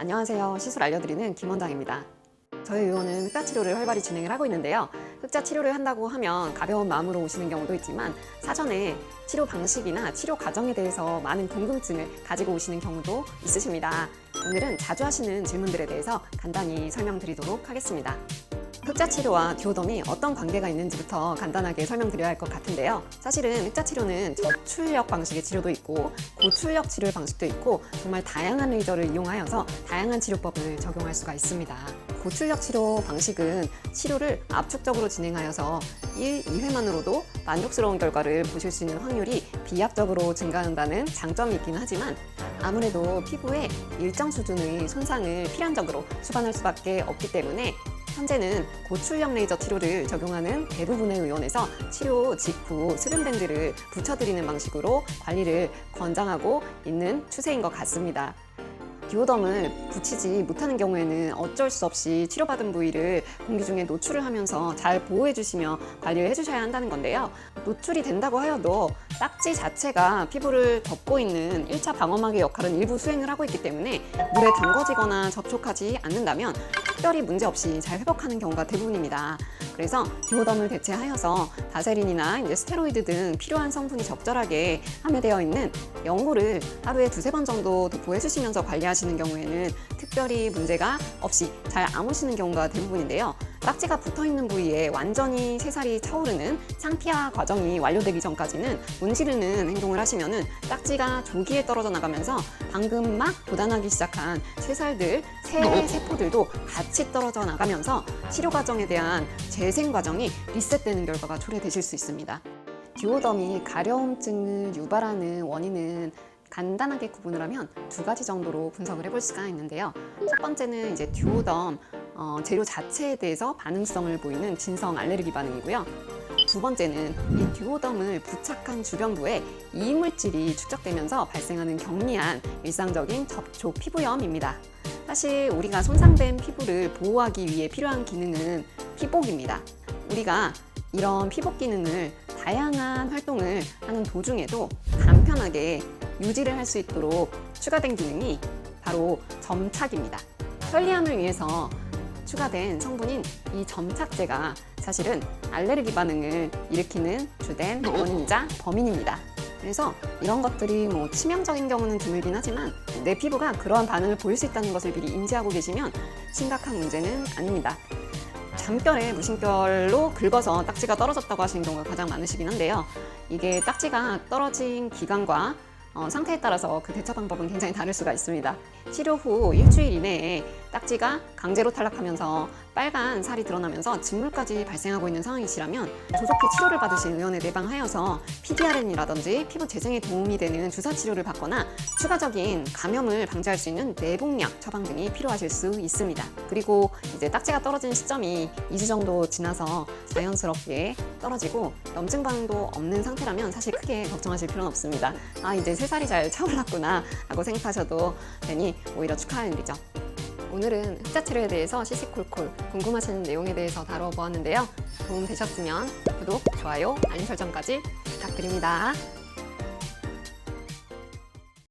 안녕하세요. 시술 알려드리는 김원장입니다. 저희 의원은 흑자 치료를 활발히 진행을 하고 있는데요. 흑자 치료를 한다고 하면 가벼운 마음으로 오시는 경우도 있지만 사전에 치료 방식이나 치료 과정에 대해서 많은 궁금증을 가지고 오시는 경우도 있으십니다. 오늘은 자주 하시는 질문들에 대해서 간단히 설명드리도록 하겠습니다. 흑자 치료와 듀오덤이 어떤 관계가 있는지부터 간단하게 설명드려야 할 것 같은데요. 사실은 흑자 치료는 저출력 방식의 치료도 있고 고출력 치료 방식도 있고 정말 다양한 레이저를 이용하여서 다양한 치료법을 적용할 수가 있습니다. 고출력 치료 방식은 치료를 압축적으로 진행하여서 1, 2회만으로도 만족스러운 결과를 보실 수 있는 확률이 비약적으로 증가한다는 장점이 있긴 하지만 아무래도 피부에 일정 수준의 손상을 필연적으로 수반할 수밖에 없기 때문에 현재는 고출력 레이저 치료를 적용하는 대부분의 의원에서 치료 직후 수분밴드를 붙여드리는 방식으로 관리를 권장하고 있는 추세인 것 같습니다. 듀오덤을 붙이지 못하는 경우에는 어쩔 수 없이 치료받은 부위를 공기 중에 노출을 하면서 잘 보호해 주시며 관리를 해주셔야 한다는 건데요. 노출이 된다고 하여도 딱지 자체가 피부를 덮고 있는 1차 방어막의 역할은 일부 수행을 하고 있기 때문에 물에 담궈지거나 접촉하지 않는다면 특별히 문제없이 잘 회복하는 경우가 대부분입니다. 그래서 듀오덤을 대체하여서 바세린이나 스테로이드 등 필요한 성분이 적절하게 함유되어 있는 연고를 하루에 2-3번 정도 도포해 주시면서 관리하시는 경우에는 특별히 문제가 없이 잘 아무시는 경우가 대부분인데요. 딱지가 붙어있는 부위에 완전히 새살이 차오르는 상피화 과정이 완료되기 전까지는 문지르는 행동을 하시면은 딱지가 조기에 떨어져 나가면서 방금 막 돋아나기 시작한 새살들, 새 세포들도 같이 떨어져 나가면서 치료 과정에 대한 재생 과정이 리셋되는 결과가 초래되실 수 있습니다. 듀오덤이 가려움증을 유발하는 원인은 간단하게 구분을 하면 2가지 정도로 분석을 해볼 수가 있는데요. 첫 번째는 듀오덤 재료 자체에 대해서 반응성을 보이는 진성 알레르기 반응이고요. 두 번째는 이 듀오덤을 부착한 주변부에 이물질이 축적되면서 발생하는 경미한 일상적인 접촉 피부염입니다. 사실 우리가 손상된 피부를 보호하기 위해 필요한 기능은 피복입니다. 우리가 이런 피복 기능을 다양한 활동을 하는 도중에도 간편하게 유지를 할 수 있도록 추가된 기능이 바로 점착입니다. 편리함을 위해서 추가된 성분인 이 점착제가 사실은 알레르기 반응을 일으키는 주된 원인이자 범인입니다. 그래서 이런 것들이 치명적인 경우는 드물긴 하지만 내 피부가 그러한 반응을 보일 수 있다는 것을 미리 인지하고 계시면 심각한 문제는 아닙니다. 잔뼈에 무심결로 긁어서 딱지가 떨어졌다고 하시는 경우가 가장 많으시긴 한데요. 이게 딱지가 떨어진 기간과 상태에 따라서 그 대처 방법은 굉장히 다를 수가 있습니다. 치료 후 일주일 이내에 딱지가 강제로 탈락하면서 빨간 살이 드러나면서 진물까지 발생하고 있는 상황이시라면 조속히 치료를 받으신 의원에 내방하여서 PDRN이라든지 피부 재생에 도움이 되는 주사 치료를 받거나 추가적인 감염을 방지할 수 있는 내복약 처방 등이 필요하실 수 있습니다. 그리고 딱지가 떨어진 시점이 2주 정도 지나서 자연스럽게 떨어지고 염증 반응도 없는 상태라면 사실 크게 걱정하실 필요는 없습니다. 이제 새살이 잘 차올랐구나 하고 생각하셔도 되니 오히려 축하할 일이죠. 오늘은 흑자 치료에 대해서 시시콜콜 궁금하신 내용에 대해서 다뤄보았는데요. 도움 되셨으면 구독, 좋아요, 알림 설정까지 부탁드립니다.